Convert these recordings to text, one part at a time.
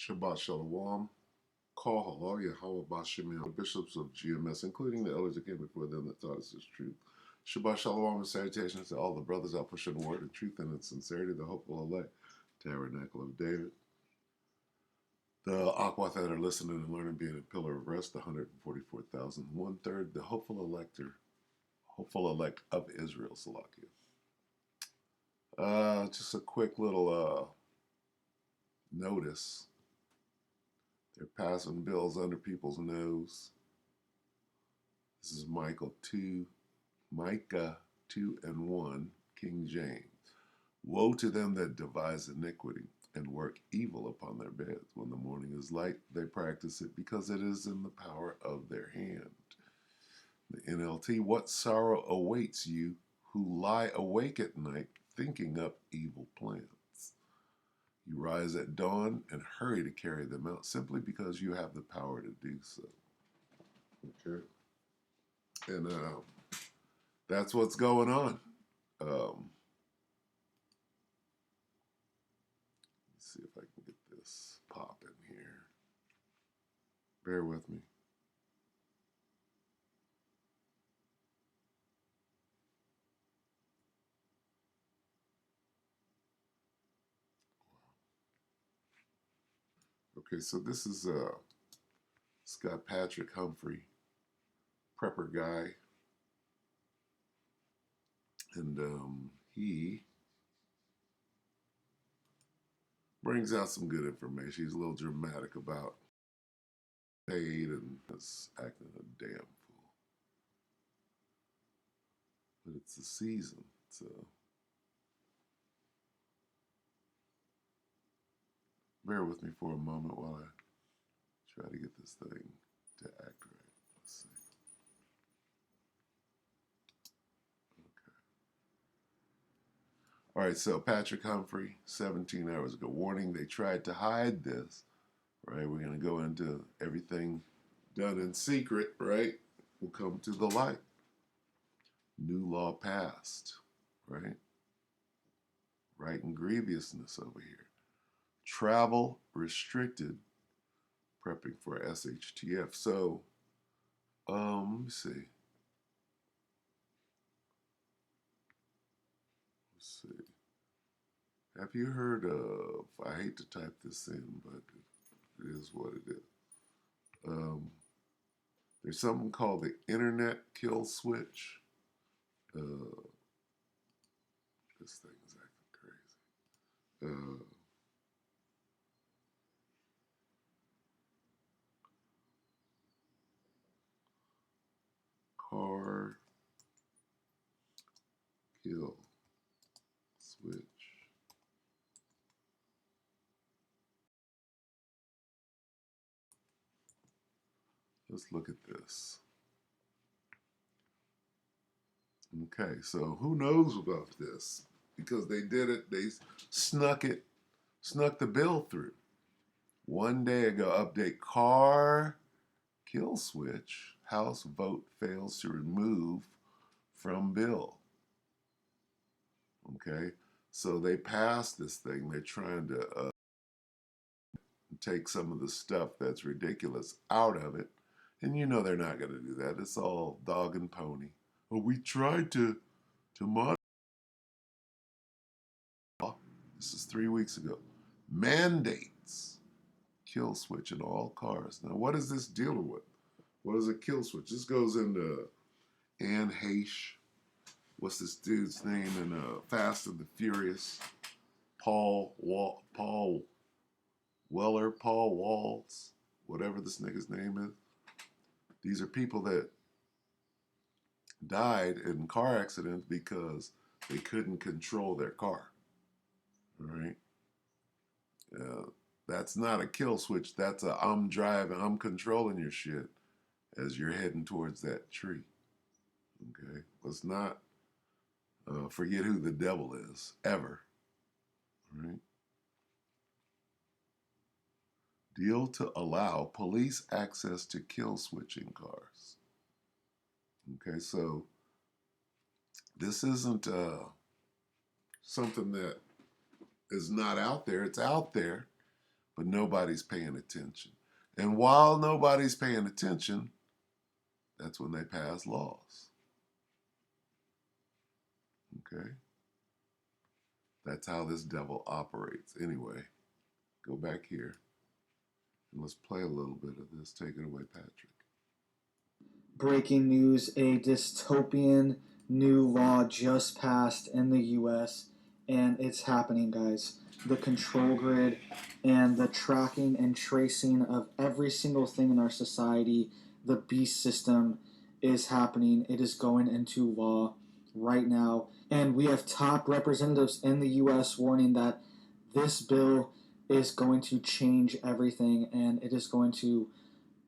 Shabbat Shalom. Call Halal Yahweh Bashim, the bishops of GMS, including the elders that came before them that taught us this truth. Shabbat Shalom and salutations to all the brothers out pushing the word of truth and in sincerity, the hopeful elect, Tabernacle of David. The Aquath that are listening and learning, being a pillar of rest, the 144,000. One third, the hopeful elect of Israel, Salakia. Just a quick little notice. They're passing bills under people's nose. This is Micah 2 and 1, King James. Woe to them that devise iniquity and work evil upon their beds. When the morning is light, they practice it because it is in the power of their hand. The NLT, what sorrow awaits you who lie awake at night thinking up evil plans. You rise at dawn and hurry to carry them out simply because you have the power to do so. Okay. And that's what's going on. Let's see if I can get this popping here. Bear with me. Okay, so this is Scott Patrick Humphrey, prepper guy, and he brings out some good information. He's a little dramatic about paid and is acting a damn fool. But it's the season, so bear with me for a moment while I try to get this thing to act right. Let's see. Okay. All right, so Patrick Humphrey, 17 hours ago. Warning, they tried to hide this, right? We're going to go into everything done in secret, right? Will come to the light. New law passed, right? Right and grievousness over here. Travel restricted, prepping for SHTF. So, let me see. Let's see. Have you heard of, I hate to type this in, but it is what it is. There's something called the internet kill switch. This thing's acting crazy. Car kill switch. Let's look at this. Okay, so who knows about this? Because they did it, they snuck the bill through. One day ago, update car kill switch. House vote fails to remove from bill. Okay, so they passed this thing. They're trying to take some of the stuff that's ridiculous out of it. And you know they're not going to do that. It's all dog and pony. Well, we tried to modify. This is 3 weeks ago. Mandates kill switch in all cars. Now, what is this dealing with? What is a kill switch? This goes into Anne Heche. What's this dude's name in Fast and the Furious? Paul Weller, Paul Waltz, whatever this nigga's name is. These are people that died in car accidents because they couldn't control their car. All right? That's not a kill switch. That's a I'm driving, I'm controlling your shit as you're heading towards that tree. Okay? Let's not forget who the devil is, ever. All right? Deal to allow police access to kill switching cars. Okay, so this isn't something that is not out there. It's out there, but nobody's paying attention. And while nobody's paying attention, that's when they pass laws. Okay? That's how this devil operates. Anyway, go back here and let's play a little bit of this. Take it away, Patrick. Breaking news: a dystopian new law just passed in the US, and it's happening, guys. The control grid and the tracking and tracing of every single thing in our society, the beast system, is happening. It is going into law right now. And we have top representatives in the US warning that this bill is going to change everything, and it is going to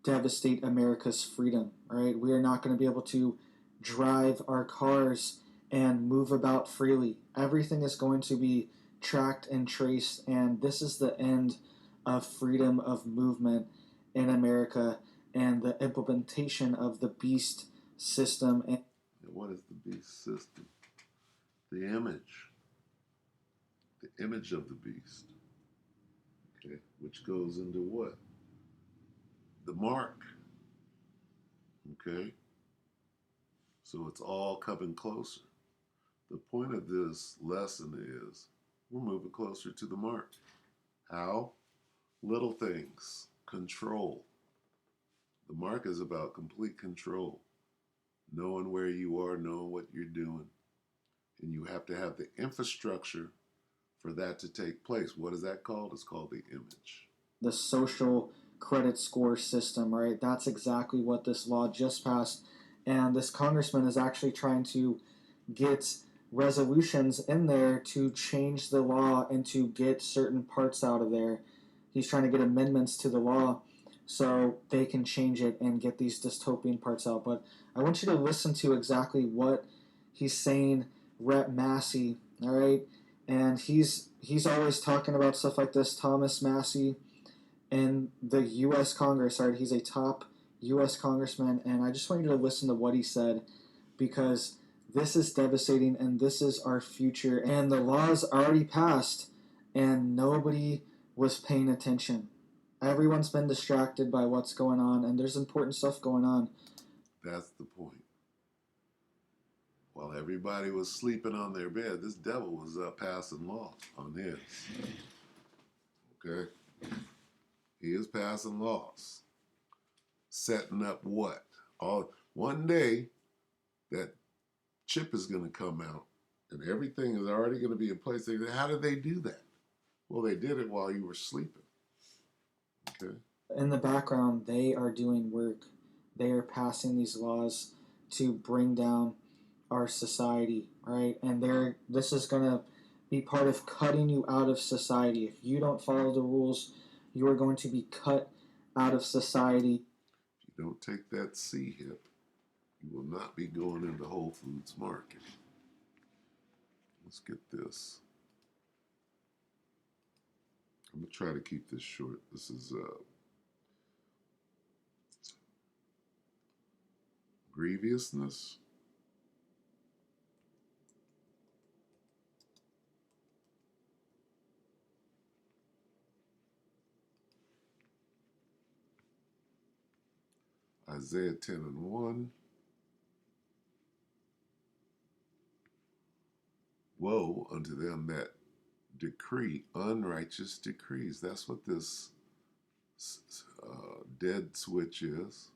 devastate America's freedom. Right? We are not going to be able to drive our cars and move about freely. Everything is going to be tracked and traced, and this is the end of freedom of movement in America and the implementation of the beast system. And what is the beast system? The image of the beast, okay, which goes into what? The mark, okay? So it's all coming closer. The point of this lesson is we're moving closer to the mark. How? Little things. Control. The mark is about complete control. Knowing where you are, knowing what you're doing. And you have to have the infrastructure for that to take place. What is that called? It's called the image. The social credit score system, right? That's exactly what this law just passed. And this congressman is actually trying to get resolutions in there to change the law and to get certain parts out of there. He's trying to get amendments to the law so they can change it and get these dystopian parts out. But I want you to listen to exactly what he's saying, Rep Massey, all right? And he's always talking about stuff like this, Thomas Massey in the U.S. Congress, right? He's a top U.S. congressman, and I just want you to listen to what he said, because this is devastating and this is our future. And the law's already passed and nobody was paying attention. Everyone's been distracted by what's going on, and there's important stuff going on. That's the point. While everybody was sleeping on their bed, this devil was up passing laws on his. Okay? He is passing laws. Setting up what? One day, that chip is going to come out and everything is already going to be in place. How did they do that? Well, they did it while you were sleeping. Okay. In the background, they are doing work. They are passing these laws to bring down our society, right? And this is going to be part of cutting you out of society. If you don't follow the rules, you are going to be cut out of society. If you don't take that C-hip, you will not be going into Whole Foods Market. Let's get this. I'm going to try to keep this short. This is grievousness. Isaiah 10 and 1. Woe unto them that decree unrighteous decrees. That's what this dead switch is.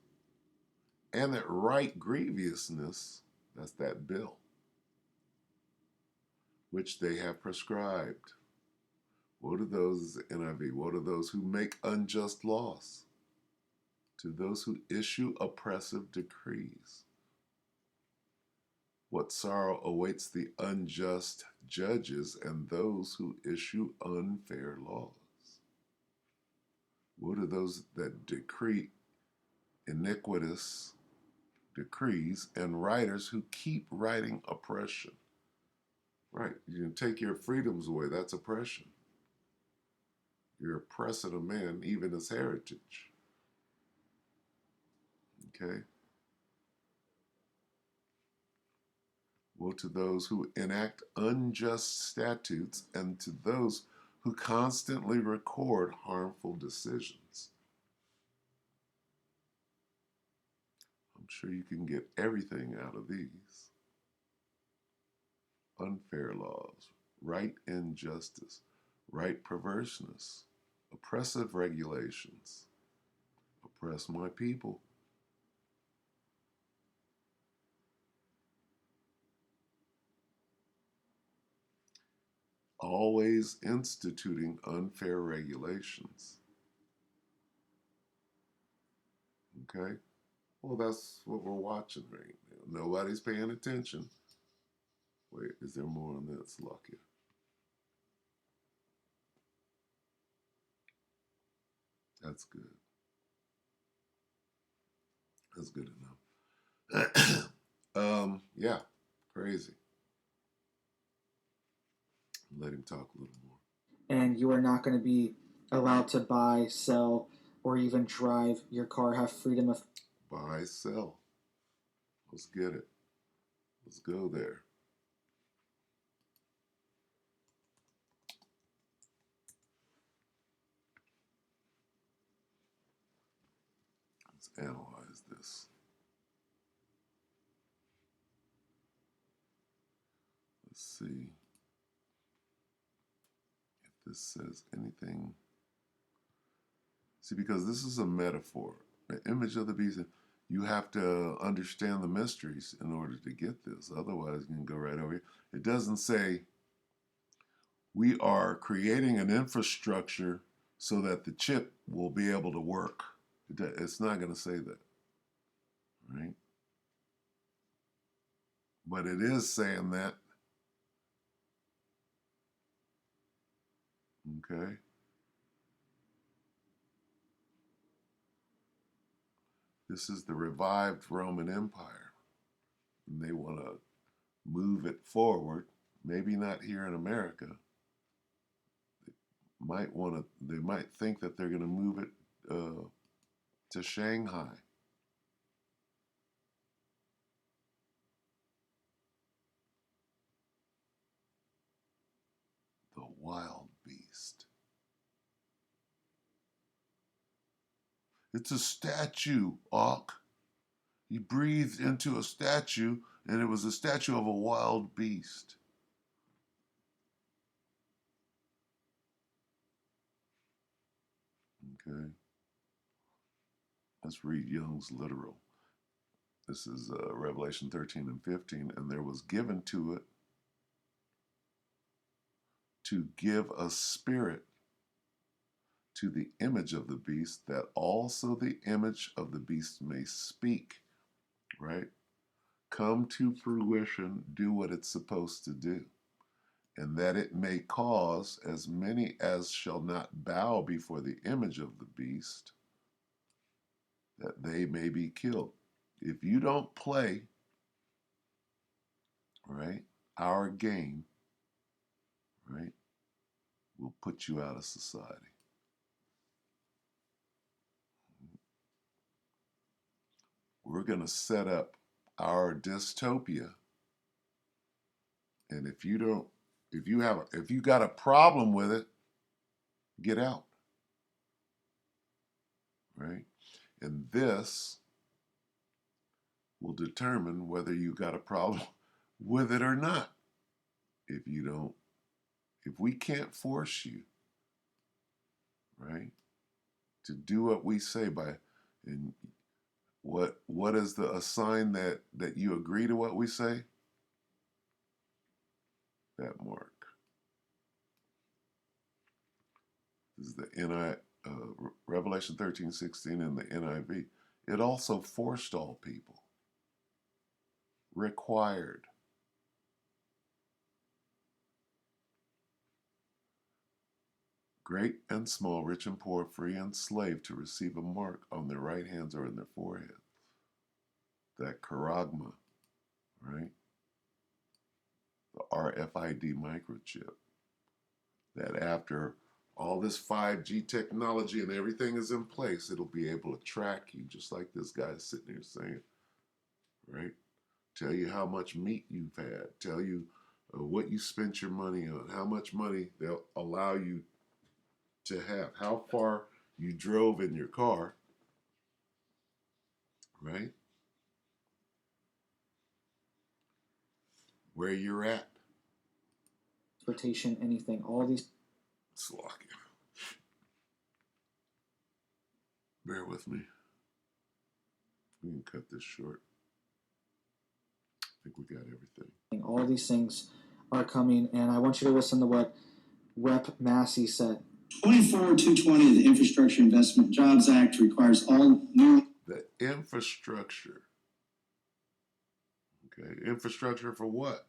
And that write grievousness, that's that bill, which they have prescribed. Woe to those, NIV, woe to those who make unjust laws, to those who issue oppressive decrees. What sorrow awaits the unjust judges and those who issue unfair laws. Woe to those that decree iniquitous decrees and writers who keep writing oppression. Right, you can take your freedoms away, that's oppression. You're oppressing a man, even his heritage. Okay? Woe to those who enact unjust statutes and to those who constantly record harmful decisions. I'm sure you can get everything out of these. Unfair laws, right injustice, right perverseness, oppressive regulations, oppress my people. Always instituting unfair regulations. Okay? Well, that's what we're watching right now. Nobody's paying attention. Wait, is there more on that? Slovakia? That's good. That's good enough. Yeah, crazy. Let him talk a little more. And you are not going to be allowed to buy, sell, or even drive your car. Have freedom of Buy, sell. Let's get it. Let's go there. Let's analyze this. Let's see if this says anything. See, because this is a metaphor, the image of the beast. You have to understand the mysteries in order to get this. Otherwise, you can go right over here. It doesn't say we are creating an infrastructure so that the chip will be able to work. It's not going to say that, right? But it is saying that, okay? This is the revived Roman Empire, and they want to move it forward. Maybe not here in America. They might think that they're going to move it to Shanghai. The wild beast. It's a statue, Auk. He breathed into a statue, and it was a statue of a wild beast. Okay. Let's read Young's literal. This is Revelation 13 and 15. And there was given to it to give a spirit to the image of the beast, that also the image of the beast may speak, right? Come to fruition, do what it's supposed to do, and that it may cause as many as shall not bow before the image of the beast, that they may be killed. If you don't play, right, our game, right, we'll put you out of society. We're going to set up our dystopia, and if you got a problem with it, get out, right? And this will determine whether you got a problem with it or not. If we can't force you, right, to do what we say and what is a sign that you agree to what we say? That mark. This is the Revelation 13:16 in the NIV. It also forced all people, required. Great and small, rich and poor, free and slave, to receive a mark on their right hands or in their foreheads. That charagma, right? The RFID microchip. That after all this 5G technology and everything is in place, it'll be able to track you, just like this guy is sitting here saying, right? Tell you how much meat you've had, tell you what you spent your money on, how much money they'll allow you to have, how far you drove in your car, right? Where you're at. Transportation, anything, all these. Slocky. Bear with me. We can cut this short. I think we got everything. All these things are coming, and I want you to listen to what Rep. Massey said. 24-220 of the Infrastructure Investment Jobs Act requires all new. The infrastructure. Okay, infrastructure for what?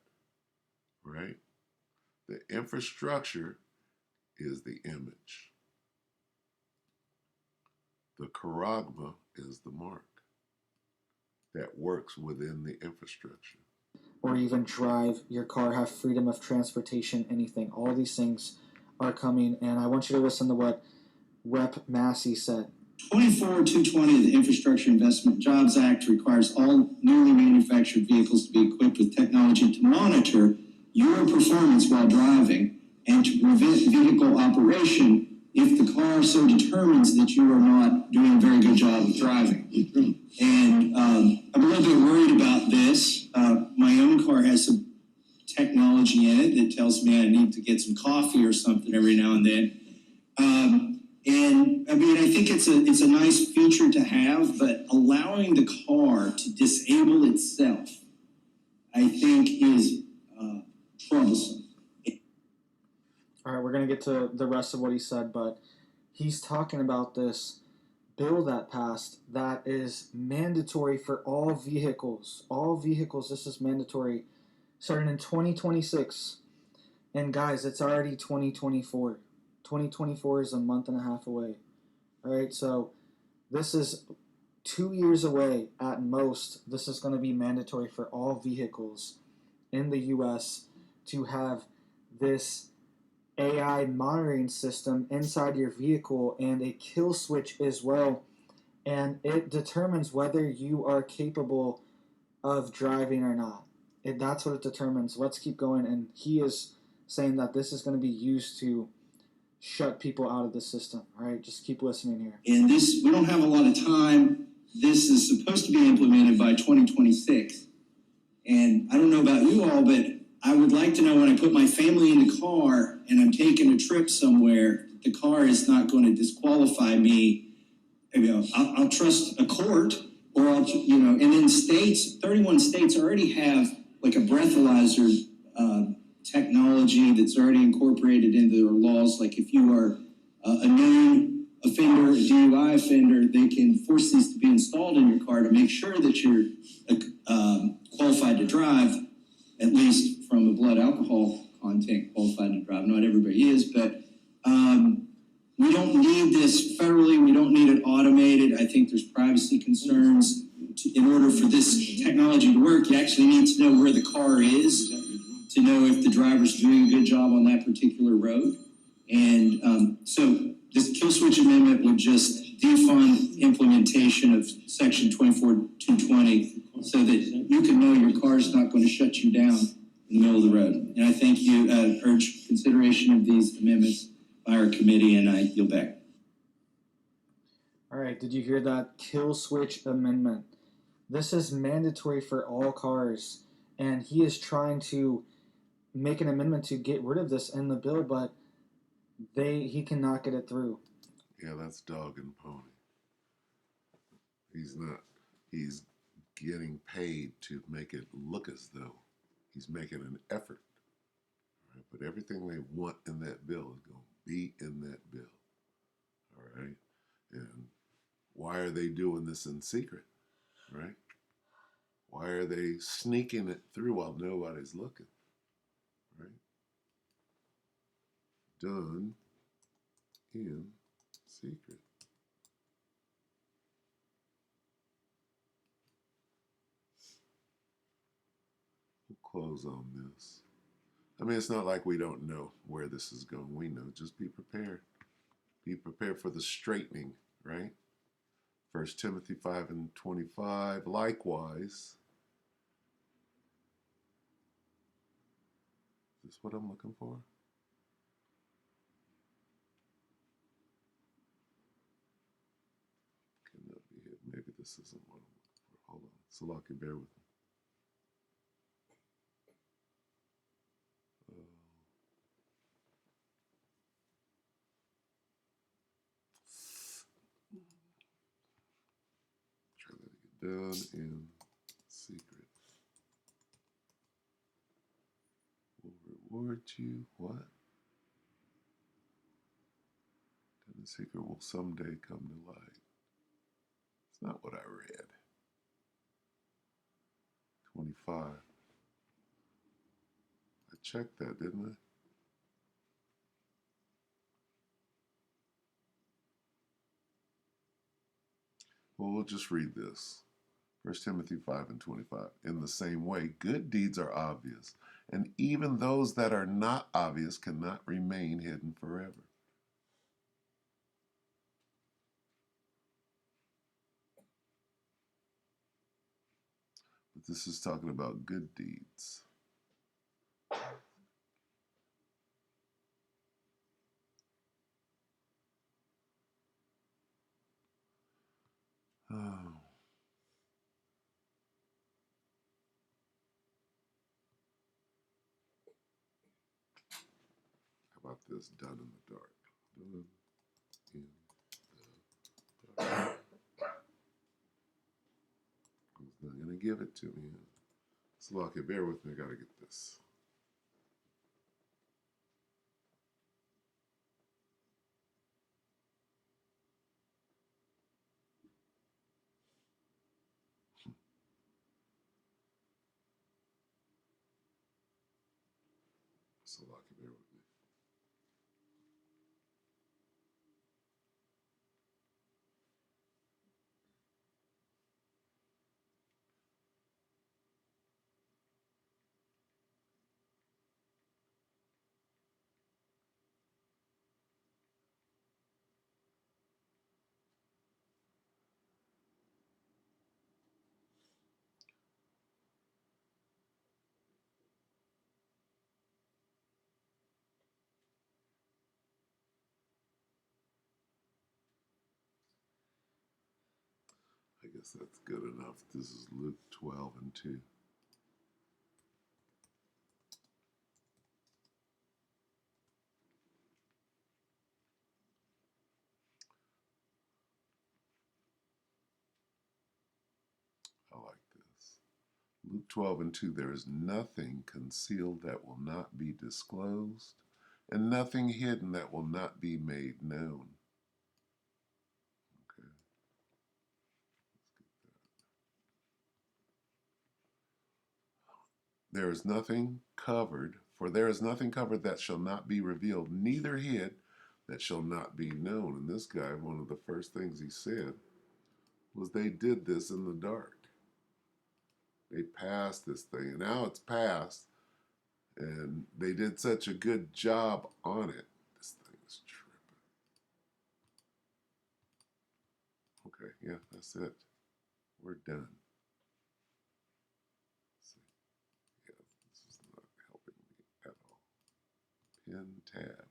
Right? The infrastructure is the image. The charagma is the mark that works within the infrastructure. Or even drive your car, have freedom of transportation, anything. All these things are coming, and I want you to listen to what Rep. Massey said. 24-220 of the Infrastructure Investment Jobs Act requires all newly manufactured vehicles to be equipped with technology to monitor your performance while driving and to prevent vehicle operation if the car so determines that you are not doing a very good job of driving. And I'm a little bit worried about this. My own car has some technology in it that tells me I need to get some coffee or something every now and then. And I mean, I think it's a nice feature to have, but allowing the car to disable itself, I think, is troublesome. All right, we're going to get to the rest of what he said, but he's talking about this bill that passed that is mandatory for all vehicles. All vehicles, this is mandatory starting in 2026. And guys, it's already 2024. 2024 is a month and a half away. All right, so this is 2 years away at most. This is going to be mandatory for all vehicles in the U.S. to have this AI monitoring system inside your vehicle and a kill switch as well. And it determines whether you are capable of driving or not. That's what it determines. Let's keep going. And he is saying that this is going to be used to shut people out of the system. All right, just keep listening here. And this, we don't have a lot of time. This is supposed to be implemented by 2026. And I don't know about you all, but I would like to know when I put my family in the car and I'm taking a trip somewhere, the car is not going to disqualify me. You know, I'll trust a court, or I'll, you know, and then states, 31 states already have like a breathalyzer technology that's already incorporated into their laws. Like if you are a known offender, a DUI offender, they can force these to be installed in your car to make sure that you're qualified to drive, at least from a blood alcohol content qualified to drive. Not everybody is, but we don't need this federally. We don't need it automated. I think there's privacy concerns. In order for this technology to work, you actually need to know where the car is to know if the driver's doing a good job on that particular road. And so this kill switch amendment would just defund implementation of section 24-220 so that you can know your car's not going to shut you down in the middle of the road. And I thank you, urge consideration of these amendments by our committee, and I yield back. All right, did you hear that? Kill switch amendment. This is mandatory for all cars, and he is trying to make an amendment to get rid of this in the bill, but he cannot get it through. Yeah, that's dog and pony. He's not. He's getting paid to make it look as though he's making an effort. Right? But everything they want in that bill is going to be in that bill. All right? And why are they doing this in secret? Right? Why are they sneaking it through while nobody's looking? Right? Done in secret. We'll close on this. I mean, it's not like we don't know where this is going. We know. Just be prepared. Be prepared for the straightening, right? 1 Timothy 5:25. Likewise, this what I'm looking for? Cannot be hidden. Maybe this isn't what I'm looking for. Hold on. Salaki, bear with me. Try that again. Done in secret. Will reward you. What? Done in secret will someday come to light. It's not what I read. 25. I checked that, didn't I? Well, we'll just read this. 1 Timothy 5 and 25. In the same way, good deeds are obvious, and even those that are not obvious cannot remain hidden forever. But this is talking about good deeds. Oh. How about this? Done in the dark. Done in the dark. He's not going to give it to me. Slocky, bear with me. I got to get this. Slocky, bear with me. I guess that's good enough. This is Luke 12 and 2. I like this. Luke 12 and 2. There is nothing concealed that will not be disclosed, and nothing hidden that will not be made known. Okay. There is nothing covered, for there is nothing covered that shall not be revealed, neither hid that shall not be known. And this guy, one of the first things he said was they did this in the dark. They passed this thing, and now it's passed, and they did such a good job on it. This thing is tripping. Okay, yeah, that's it. We're done. See, yeah, this is not helping me at all. Pen tab.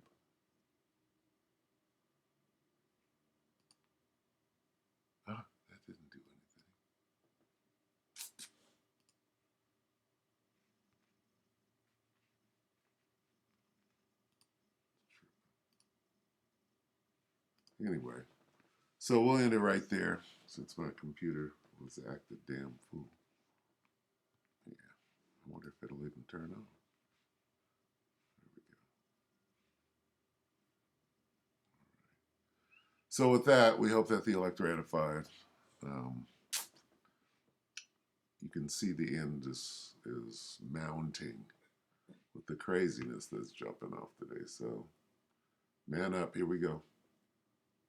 Ah, that didn't do anything. Anyway, so we'll end it right there since my computer was acting damn fool. Yeah, I wonder if it'll even turn on. There we go. So with that, we hope that the elect are edified. You can see the end is mounting with the craziness that's jumping off today. So man up, here we go.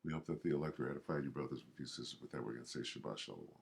We hope that the elect are edified, you brothers and sisters. With that, we're going to say Shabbat Shalom.